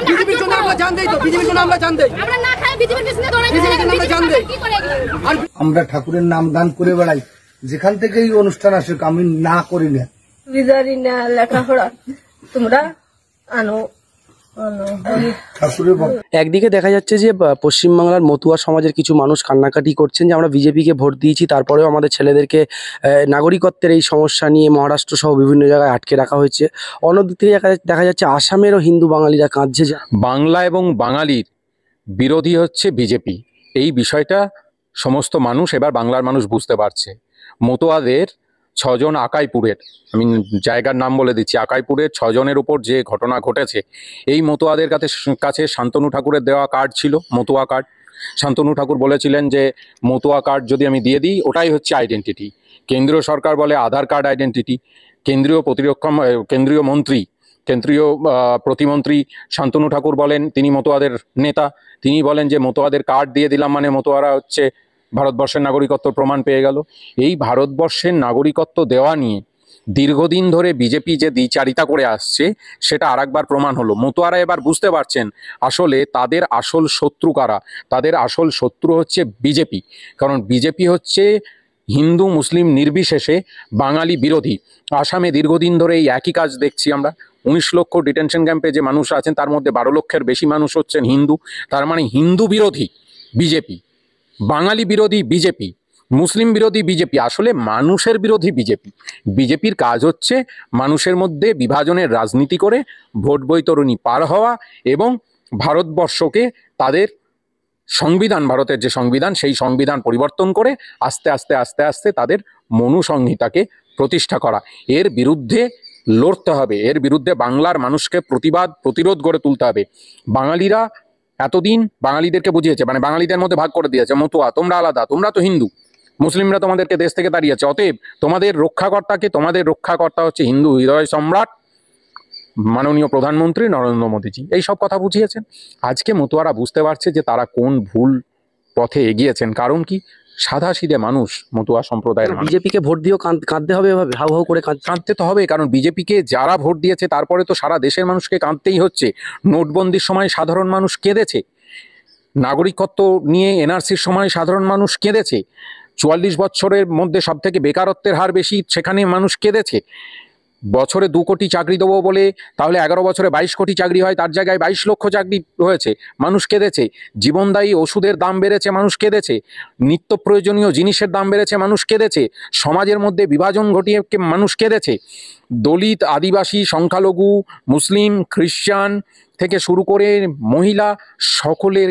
বিজেপির জন্য আমরা জান দেই তো, বিজেপির জন্য আমরা জান দেই, আমরা না খাই বিজেপির পিছনে দৌড়াই, বিজেপির জন্য আমরা জান দেই। আর আমরা ঠাকুরের নাম গান করে বেড়াই, যেখান থেকেই অনুষ্ঠান আসে আমি না করি না। বিজারি না লেখাপড়া তোমরা আনো। একদিকে দেখা যাচ্ছে যে পশ্চিমবাংলার মতুয়া সমাজের কিছু মানুষ কান্নাকাটি করছেন যে আমরা বিজেপিকে ভোট দিয়েছি, তারপরেও আমাদের ছেলেদেরকে নাগরিকত্বের এই সমস্যা নিয়ে মহারাষ্ট্র সহ বিভিন্ন জায়গায় আটকে রাখা হয়েছে। অন্যদিক থেকে দেখা যাচ্ছে আসামেরও হিন্দু বাঙালিরা কাঁদছে। বাংলা এবং বাঙালির বিরোধী হচ্ছে বিজেপি। এই বিষয়টা সমস্ত মানুষ, এবার বাংলার মানুষ বুঝতে পারছে। মতুয়াদের 6 জন আকাইপুরের, আমি জায়গার নাম বলে দিচ্ছি, আকাইপুরের 6 জনের উপর যে ঘটনা ঘটেছে, এই মতুয়াদের কাছে শান্তনু ঠাকুরের দেওয়া কার্ড ছিল, মতুয়া কার্ড। শান্তনু ঠাকুর বলেছিলেন যে মতুয়া কার্ড যদি আমি দিয়ে দিই ওটাই হচ্ছে আইডেন্টিটি। কেন্দ্রীয় সরকার বলে আধার কার্ড আইডেন্টিটি। কেন্দ্রীয় প্রতিমন্ত্রী শান্তনু ঠাকুর বলেন, তিনি মতুয়াদের নেতা, তিনি বলেন যে মতুয়াদের কার্ড দিয়ে দিলাম মানে মতুয়ারা হচ্ছে ভারতবর্ষের নাগরিকত্ব প্রমাণ পেয়ে গেল। এই ভারতবর্ষের নাগরিকত্ব দেওয়া নিয়ে দীর্ঘদিন ধরে বিজেপি যে দ্বিচারিতা করে আসছে সেটা আরেকবার প্রমাণ হলো। মতুয়ারা এবার বুঝতে পারছেন আসলে তাদের আসল শত্রু কারা। তাদের আসল শত্রু হচ্ছে বিজেপি, কারণ বিজেপি হচ্ছে হিন্দু মুসলিম নির্বিশেষে বাঙালি বিরোধী। আসামে দীর্ঘদিন ধরে এই একই কাজ দেখছি আমরা। 19 লক্ষ ডিটেনশন ক্যাম্পে যে মানুষ আছেন তার মধ্যে 12 লক্ষের বেশি মানুষ হচ্ছেন হিন্দু। তার মানে হিন্দু বিরোধী বিজেপি, বাঙালি বিরোধী বিজেপি, মুসলিম বিরোধী বিজেপি, আসলে মানুষের বিরোধী বিজেপি। বিজেপির কাজ হচ্ছে মানুষের মধ্যে বিভাজনের রাজনীতি করে ভোট বৈতরণী পার হওয়া এবং ভারতবর্ষকে তাদের সংবিধান, ভারতের যে সংবিধান সেই সংবিধান পরিবর্তন করে আস্তে আস্তে আস্তে আস্তে তাদের মনুসংহিতাকে প্রতিষ্ঠা করা। এর বিরুদ্ধে লড়তে হবে, এর বিরুদ্ধে বাংলার মানুষকে প্রতিরোধ গড়ে তুলতে হবে। বাঙালিরা এতদিন বাঙালিদেরকে বুঝিয়েছে, মানে বাঙালিদের মধ্যে ভাগ করে দিয়েছে, মতুয়া তোমরা আলাদা, তোমরা তো হিন্দু, মুসলিমরা তোমাদেরকে দেশ থেকে তাড়িয়েছে, অতএব তোমাদের রক্ষাকর্তা হচ্ছে হিন্দু হৃদয় সম্রাট মাননীয় প্রধানমন্ত্রী নরেন্দ্র মোদীজি। এই সব কথা বুঝিয়েছেন। আজকে মতুয়ারা বুঝতে পারছে যে তারা কোন ভুল পথে এগিয়েছেন। কারণ কি, সাধাসিধে মানুষ মতুয়া সম্প্রদায়ের। বিজেপিকে ভোট দিয়েও কাঁদতে হবে, এভাবে হাউ হাউ করে কাঁদতে তো হবে, কারণ বিজেপিকে যারা ভোট দিয়েছে তারপরে তো সারা দেশের মানুষকে কাঁদতেই হচ্ছে। নোটবন্দির সময় সাধারণ মানুষ কেঁদেছে, নাগরিকত্ব নিয়ে এনআরসির সময় সাধারণ মানুষ কেঁদেছে, 44 বছরের মধ্যে সব থেকে বেকারত্বের হার বেশি সেখানে মানুষ কেঁদেছে। বছরে 2 কোটি চাকরি দেবো বলে তাহলে 11 বছরে 22 কোটি চাকরি হয়, তার জায়গায় 22 লক্ষ চাকরি হয়েছে, মানুষ কেঁদেছে। জীবনদায়ী ওষুধের দাম বেড়েছে, মানুষ কেঁদেছে। নিত্য প্রয়োজনীয় জিনিসের দাম বেড়েছে, মানুষ কেঁদেছে। সমাজের মধ্যে বিভাজন ঘটিয়ে মানুষ কেঁদেছে। দলিত, আদিবাসী, সংখ্যালঘু, মুসলিম, খ্রিস্টান থেকে শুরু করে মহিলা, সকলের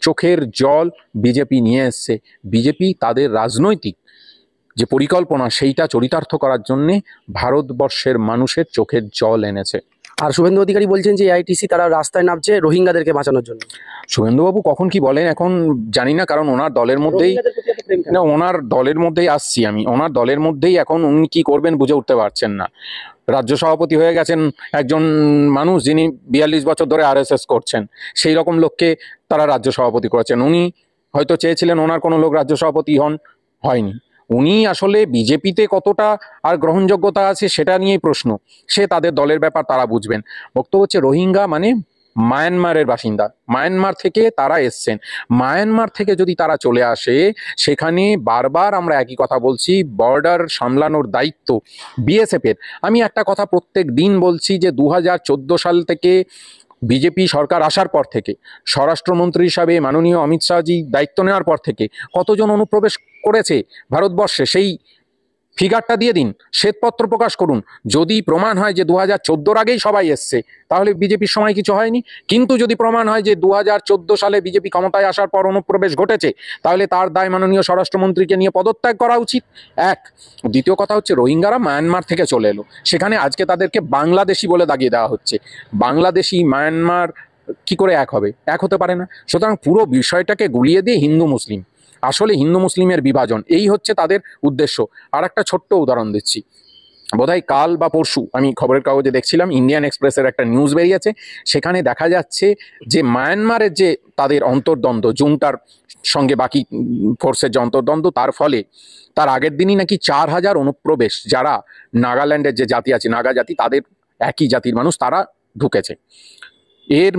চোখের জল বিজেপি নিয়ে এসছে। বিজেপি তাদের রাজনৈতিক যে পরিকল্পনা সেইটা চরিতার্থ করার জন্যে ভারতবর্ষের মানুষের চোখের জল এনেছে। আর শুভেন্দু অধিকারী বলছেন যে এআইটিসি তারা রাস্তায় নামছে রোহিঙ্গাদেরকে বাঁচানোর জন্য। শুভেন্দুবাবু কখন কি বলেন এখন জানি না, কারণ ওনার দলের মধ্যেই আসছি আমি, ওনার দলের মধ্যেই এখন উনি কি করবেন বুঝে উঠতে পারছেন না। রাজ্য সভাপতি হয়ে গেছেন একজন মানুষ যিনি 42 বছর ধরে আরএসএস করছেন, সেই রকম লোককে তারা রাজ্য সভাপতি করেছেন। উনি হয়তো চেয়েছিলেন ওনার কোনো লোক রাজ্য সভাপতি হয়নি। উনি আসলে বিজেপিতে কতটা আর গ্রহণযোগ্যতা আছে সেটা নিয়েই প্রশ্ন, সে তাদের দলের ব্যাপার, তারা বুঝবেন। বক্তব্য হচ্ছে রোহিঙ্গা মানে মায়ানমারের বাসিন্দা, মায়ানমার থেকে তারা এসছেন। মায়ানমার থেকে যদি তারা চলে আসে, সেখানে বারবার আমরা একই কথা বলছি, বর্ডার সামলানোর দায়িত্ব বিএসএফের। আমি একটা কথা প্রত্যেক দিন বলছি যে 2014 সাল থেকে বিজেপি সরকার আসার পর থেকে, স্বরাষ্ট্রমন্ত্রী হিসাবে মাননীয় অমিত শাহজি দায়িত্ব নেওয়ার পর থেকে কতজন অনুপ্রবেশ করেছে ভারতবর্ষে সেই ফিগারটা দিয়ে দিন, শ্বেতপত্র প্রকাশ করুন। যদি প্রমাণ হয় যে 2014 আগেই সবাই এসছে তাহলে বিজেপির সময় কিছু হয়নি, কিন্তু যদি প্রমাণ হয় যে 2014 সালে বিজেপি ক্ষমতায় আসার পর অনুপ্রবেশ ঘটেছে তাহলে তার দায় মাননীয় স্বরাষ্ট্রমন্ত্রীকে নিয়ে পদত্যাগ করা উচিত। এক। দ্বিতীয় কথা হচ্ছে রোহিঙ্গারা মায়ানমার থেকে চলে এলো, সেখানে আজকে তাদেরকে বাংলাদেশি বলে দাগিয়ে দেওয়া হচ্ছে। বাংলাদেশি মায়ানমার কি করে এক হবে? এক হতে পারে না। সুতরাং পুরো বিষয়টাকে গুলিয়ে দিয়ে হিন্দু মুসলিম, আসলে হিন্দু মুসলিমের বিভাজন, এই হচ্ছে তাদের উদ্দেশ্য। আর একটা ছোট্ট উদাহরণ দিচ্ছি, বোধহয় কাল বা পরশু আমি খবরের কাগজে দেখছিলাম, ইন্ডিয়ান এক্সপ্রেসের একটা নিউজ বেরিয়েছে, সেখানে দেখা যাচ্ছে যে মায়ানমারের যে তাদের অন্তর্দ্বন্দ্ব, জুনটার সঙ্গে বাকি ফোর্সের যে অন্তর্দ্বন্দ্ব, তার ফলে তার আগের দিনই নাকি 4000 অনুপ্রবেশ, যারা নাগাল্যান্ডের যে জাতি আছে নাগা জাতি, তাদের একই জাতির মানুষ, তারা ঢুকেছে। এর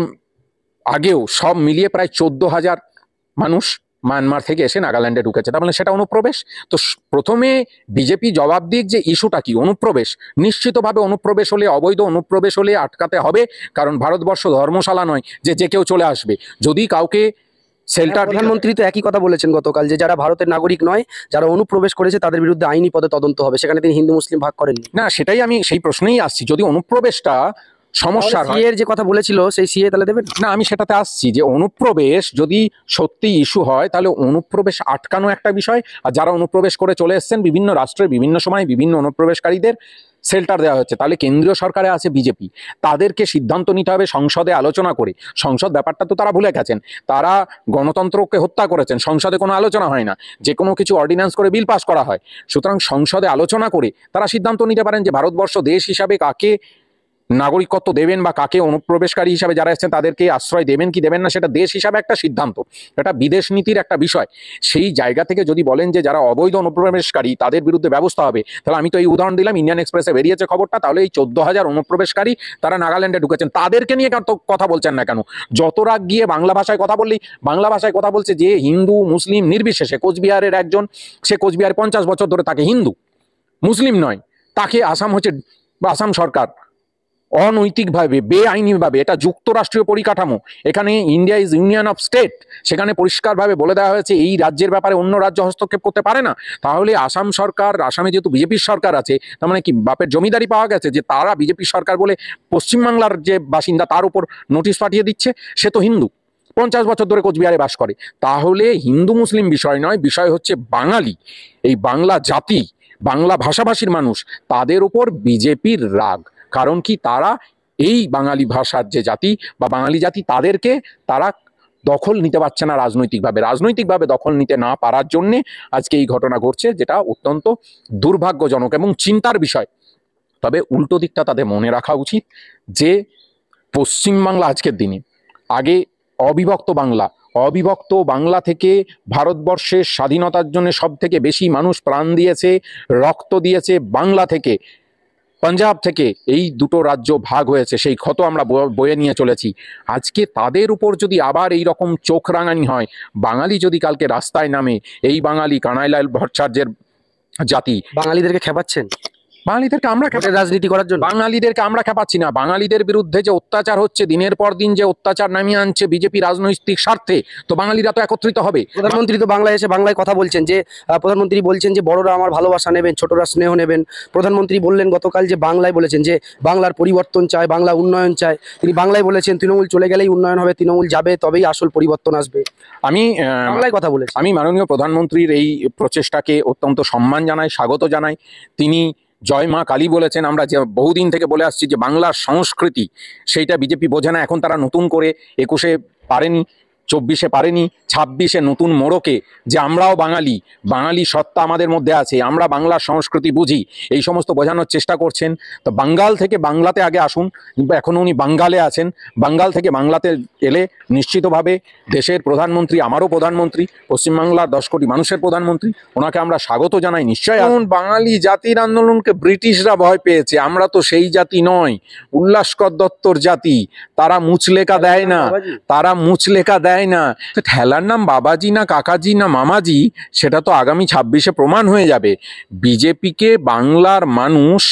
আগেও সব মিলিয়ে প্রায় 14,000 মানুষ মায়ানমার থেকে এসে নাগাল্যান্ডে ঢুকেছে, তার মানে সেটা অনুপ্রবেশ। তো প্রথমে বিজেপি জবাব দিক যে ইস্যুটা কি, অনুপ্রবেশ। নিশ্চিতভাবে অনুপ্রবেশ হলে, অবৈধ অনুপ্রবেশ হলে আটকাতে হবে, কারণ ভারতবর্ষ ধর্মশালা নয় যে যে কেউ চলে আসবে। যদি কাউকে শেল্টার, প্রধানমন্ত্রী তো একই কথা বলেছেন গতকাল, যে যারা ভারতের নাগরিক নয়, যারা অনুপ্রবেশ করেছে তাদের বিরুদ্ধে আইনি পদে তদন্ত হবে। সেখানে তিনি হিন্দু মুসলিম ভাগ করেননি। না, সেটাই আমি সেই প্রশ্নেই আসছি। যদি অনুপ্রবেশটা সমস্যার হয়, সিএর যে কথা বলেছিল সেই সিএ তাহলে দেবেন না, আমি সেটাতে আসছি যে অনুপ্রবেশ যদি সত্যি ইস্যু হয় তাহলে অনুপ্রবেশ আটকানো একটা বিষয়, আর যারা অনুপ্রবেশ করে চলে এসেছেন বিভিন্ন রাষ্ট্রে বিভিন্ন সময় বিভিন্ন অনুপ্রবেশকারীদের শেল্টার দেওয়া হচ্ছে, তাহলে কেন্দ্রীয় সরকারে আছে বিজেপি, তাদেরকে সিদ্ধান্ত নিতে হবে সংসদে আলোচনা করে। সংসদ ব্যাপারটা তো তারা ভুলে গেছেন, তারা গণতন্ত্রকে হত্যা করেছেন। সংসদে কোনো আলোচনা হয় না, যে কোনো কিছু অর্ডিন্যান্স করে বিল পাস করা হয়। সুতরাং সংসদে আলোচনা করে তারা সিদ্ধান্ত নিতে পারেন যে ভারতবর্ষ দেশ হিসাবে কাকে নাগরিকত্ব দেবেন বা কাকে অনুপ্রবেশকারী হিসাবে যারা এসেছেন তাদেরকে আশ্রয় দেবেন কি দেবেন না, সেটা দেশ হিসাবে একটা সিদ্ধান্ত, এটা বিদেশ নীতির একটা বিষয়। সেই জায়গা থেকে যদি বলেন যে যারা অবৈধ অনুপ্রবেশকারী তাদের বিরুদ্ধে ব্যবস্থা হবে, তাহলে আমি তো এই উদাহরণ দিলাম, ইন্ডিয়ান এক্সপ্রেসে বেরিয়েছে খবরটা, তাহলে এই 14,000 অনুপ্রবেশকারী তারা নাগাল্যান্ডে ঢুকেছেন, তাদেরকে নিয়ে কথা বলছেন না কেন? যত রাগ গিয়ে বাংলা ভাষায় কথা বললেই, বাংলা ভাষায় কথা বলছে যে হিন্দু মুসলিম নির্বিশেষে, কোচবিহারের একজন, সে কোচবিহারে 50 বছর ধরে তাকে হিন্দু মুসলিম নয়, তাকে আসাম হচ্ছে বা আসাম সরকার অনৈতিকভাবে বেআইনিভাবে, এটা যুক্তরাষ্ট্রীয় পরিকাঠামো, এখানে India is union of state, সেখানে পরিষ্কারভাবে বলে দেওয়া হয়েছে এই রাজ্যের ব্যাপারে অন্য রাজ্য হস্তক্ষেপ করতে পারে না। তাহলে আসাম সরকার, আসামে যেহেতু বিজেপির সরকার আছে, তার মানে কি বাপের জমিদারি পাওয়া গেছে যে তারা বিজেপির সরকার বলে পশ্চিমবাংলার যে বাসিন্দা তার উপর নোটিশ পাঠিয়ে দিচ্ছে? সে তো হিন্দু, 50 বছর ধরে কোচবিহারে বাস করে। তাহলে হিন্দু মুসলিম বিষয় নয়, বিষয় হচ্ছে বাঙালি, এই বাংলা জাতি, বাংলা ভাষাভাষীর মানুষ, তাদের উপর বিজেপির রাগ। কারণ কি, তারা এই বাঙালি ভাষার যে জাতি বা বাঙালি জাতি, তাদেরকে তারা দখল নিতে পারছে না রাজনৈতিকভাবে। রাজনৈতিকভাবে দখল নিতে না পারার জন্যে আজকে এই ঘটনা ঘটছে, যেটা অত্যন্ত দুর্ভাগ্যজনক এবং চিন্তার বিষয়। তবে উল্টো দিকটা তাদের মনে রাখা উচিত যে পশ্চিমবাংলা আজকের দিনে, আগে অবিভক্ত বাংলা থেকে ভারতবর্ষের স্বাধীনতার জন্য সব থেকে বেশি মানুষ প্রাণ দিয়েছে, রক্ত দিয়েছে বাংলা থেকে, পাঞ্জাব থেকে। এই দুটো রাজ্য ভাগ হয়েছে, সেই ক্ষত আমরা বয়ে নিয়ে চলেছি। আজকে তাদের উপর যদি আবার এই রকম চোখ রাঙানি হয়, বাঙালি যদি কালকে রাস্তায় নামে, এই বাঙালি কানাইলাল ভট্টাচার্যের জাতি, বাঙালিদেরকে খেপাচ্ছেন, বাঙালিদেরকে আমরা রাজনীতি করার জন্য বাঙালিদেরকে আমরা খেপাচ্ছি না। বাঙালিদের বিরুদ্ধে যে অত্যাচার হচ্ছে, দিনের পর দিন যে অত্যাচার নামিয়ে আনছে বিজেপি রাজনৈতিক স্বার্থে, তো বাঙালিরা তো একত্রিত হবে। প্রধানমন্ত্রী তো বাংলায় এসে বাংলায় কথা বলছেন, যে প্রধানমন্ত্রী বলছেন যে বড়রা আমার ভালোবাসা নেবেন, ছোটরা স্নেহ নেবেন। প্রধানমন্ত্রী বললেন গতকাল যে বাংলায় বলেছেন যে বাংলার পরিবর্তন চায়, বাংলা উন্নয়ন চায়। তিনি বাংলায় বলেছেন তৃণমূল চলে গেলেই উন্নয়ন হবে, তৃণমূল যাবে তবেই আসল পরিবর্তন আসবে। আমি বাংলায় কথা বলেছি। আমি মাননীয় প্রধানমন্ত্রীর এই প্রচেষ্টাকে অত্যন্ত সম্মান জানাই, স্বাগত জানাই। তিনি জয় মা কালী বলেছেন। আমরা যে বহুদিন থেকে বলে আসছি যে বাংলার সংস্কৃতি, সেইটা বিজেপি বোঝে না। এখন তারা নতুন করে 21-এ পারেনি, 24-এ পারেনি, 26-এ নতুন মোড়কে যে আমরাও বাঙালি, বাঙালি সত্তা আমাদের মধ্যে আছে, আমরা বাংলার সংস্কৃতি বুঝি, এই সমস্ত বোঝানোর চেষ্টা করছেন। তো বাঙ্গাল থেকে বাংলাতে আগে আসুন, কিন্তু এখন উনি বাঙ্গালে আছেন। বাঙ্গাল থেকে বাংলাতে এলে নিশ্চিতভাবে দেশের প্রধানমন্ত্রী, আমারও প্রধানমন্ত্রী, পশ্চিমবাংলার 10 কোটি মানুষের প্রধানমন্ত্রী, ওনাকে আমরা স্বাগত জানাই। নিশ্চয়ই এখন বাঙালি জাতির আন্দোলনকে ব্রিটিশরা ভয় পেয়েছে, আমরা তো সেই জাতি নয়। উল্লাসকর দত্তর জাতি, তারা মুচলেখা দেয় না, তারা মুচলেখা দেয় না। ঠেলার নাম বাবাজি না কাকাজি না মামাজি, সেটা তো আগামী 26-এ প্রমাণ হয়ে যাবে। বিজেপিকে বাংলার মানুষ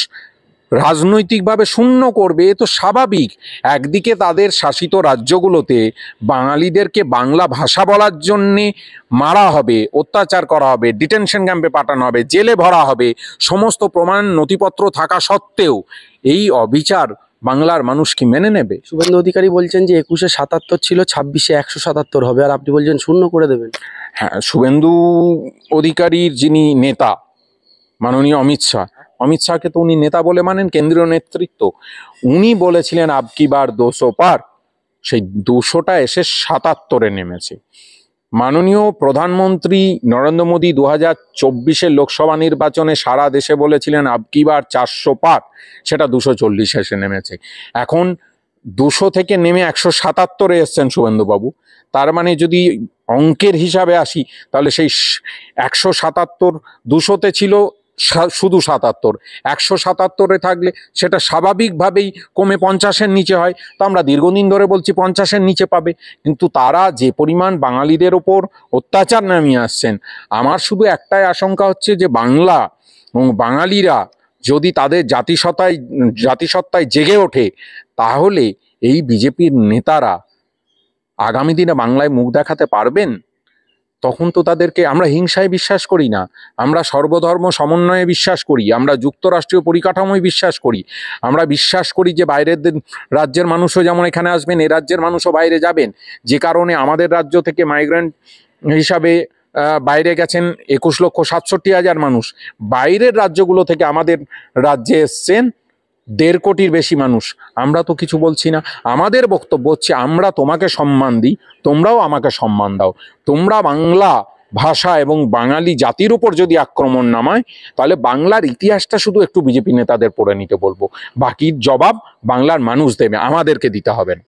রাজনৈতিকভাবে শূন্য করবে, এ তো স্বাভাবিক। একদিকে তাদের শাসিত রাজ্যগুলোতে বাঙালিদেরকে বাংলা ভাষা বলার জন্যে মারা হবে, অত্যাচার করা হবে, ডিটেনশন ক্যাম্পে পাঠানো হবে, জেলে ভরা হবে, সমস্ত প্রমাণ নথিপত্র থাকা সত্ত্বেও এই অবিচার বাংলার মানুষ কি মেনে নেবে? শুভেন্দু অধিকারী বলছেন যে 21-এ 77 ছিল, 26-এ 177 হবে, আর আপনি বলছেন শূন্য করে দেবেন। হ্যাঁ, শুভেন্দু অধিকারীর যিনি নেতা মাননীয় অমিত শাহকে তো উনি নেতা বলে মানেন, কেন্দ্রীয় নেতৃত্ব। উনি বলেছিলেন আবকি বার 200 পার, সেই 200টা এসে 77-এ নেমেছে। মাননীয় প্রধানমন্ত্রী নরেন্দ্র মোদী 2024-এর লোকসভা নির্বাচনে সারা দেশে বলেছিলেন আবকি বার 400 পার, সেটা 240 এসে নেমেছে। এখন 200 থেকে নেমে 177-এ এসছেন শুভেন্দুবাবু। তার মানে যদি অঙ্কের হিসাবে আসি, তাহলে সেই 177 200-তে ছিল শুধু 77, 177-এ থাকলে সেটা স্বাভাবিকভাবেই কমে 50-এর নিচে হয়। তো আমরা দীর্ঘদিন ধরে বলছি 50-এর নিচে পাবে, কিন্তু তারা যে পরিমাণ বাঙালিদের ওপর অত্যাচার নামিয়ে আসছেন, আমার শুধু একটাই আশঙ্কা হচ্ছে যে বাংলা এবং বাঙালিরা যদি তাদের জাতিসত্তায় জেগে ওঠে, তাহলে এই বিজেপির নেতারা আগামী দিনে বাংলায় মুখ দেখাতে পারবেন। তখন তো তাদেরকে, আমরা হিংসায় বিশ্বাস করি না, আমরা সর্বধর্ম সমন্বয়ে বিশ্বাস করি, আমরা যুক্তরাষ্ট্রীয় পরিকাঠামোয় বিশ্বাস করি, আমরা বিশ্বাস করি যে বাইরের রাজ্যের মানুষও যেমন এখানে আসবেন, এ রাজ্যের মানুষও বাইরে যাবেন। যে কারণে আমাদের রাজ্য থেকে মাইগ্রেন্ট হিসাবে বাইরে গেছেন 21,67,000 মানুষ, বাইরের রাজ্যগুলো থেকে আমাদের রাজ্যে এসছেন 1.5 কোটির বেশি মানুষ। আমরা তো কিছু বলছি না, আমাদের বক্তব্য হচ্ছে আমরা তোমাকে সম্মান দিই, তোমরাও আমাকে সম্মান দাও। তোমরা বাংলা ভাষা এবং বাঙালি জাতির উপর যদি আক্রমণ নামায়, তাহলে বাংলার ইতিহাসটা শুধু একটু বিজেপি নেতাদের পড়ে নিতে বলবো, বাকির জবাব বাংলার মানুষ দেবে, আমাদেরকে দিতে হবে না।